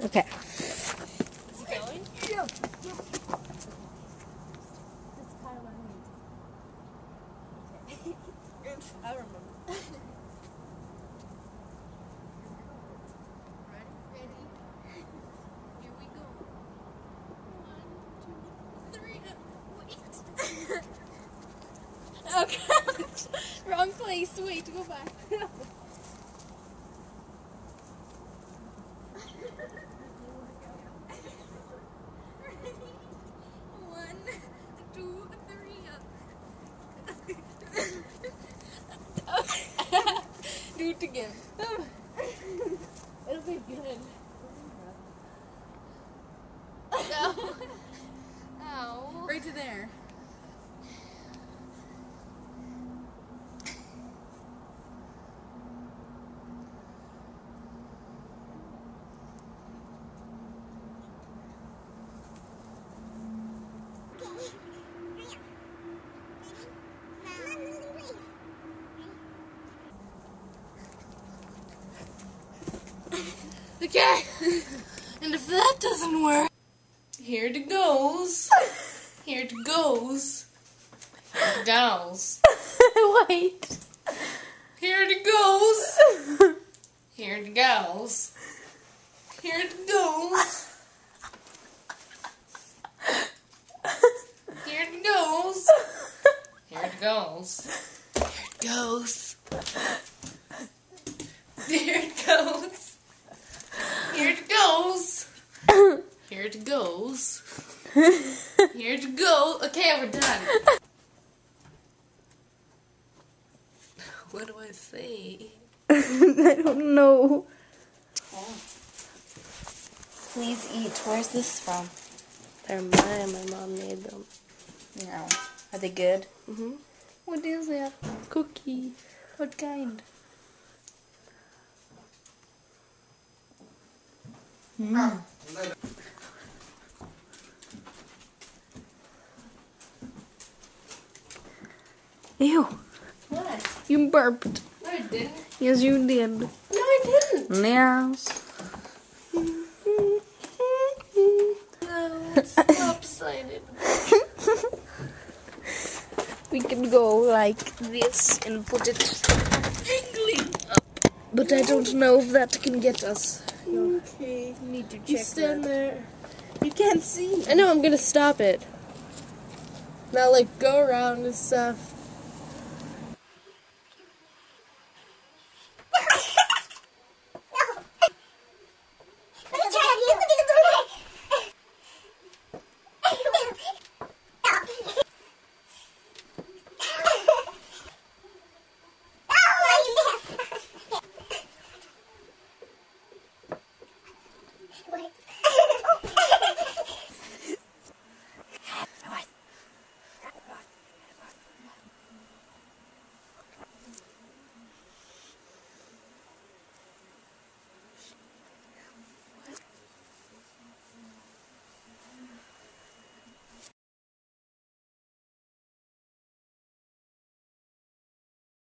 Okay. Is he going? Yeah. That's kind of what I need. Okay. I remember. Ready? Here we go. 1, 2, 3. Wait. Oh gosh! Wrong place. Wait, go back. Do it again. It'll be good. No. Ow. Right to there. Okay, and if that doesn't work, here it goes. Here it goes. Here it goes. Wait. Here it goes. Here it goes. Here it goes. Here it goes. Here it goes. Here it goes. Here it goes. Here it goes. Here it goes. Okay, we're done. What do I say? I don't know. Oh. Please eat. Where's this from? They're mine. My mom made them. No. Are they good? Mm-hmm. What is it? Cookie. What kind? Ew. What? You burped. No, I didn't. Yes, you did. No, I didn't. Yes. No, stop signing. We can go like this and put it dangling up. But I don't know if that can get us. Okay. Need to check You stand there. You can't see. I know, I'm gonna stop it. Now, like, go around and stuff.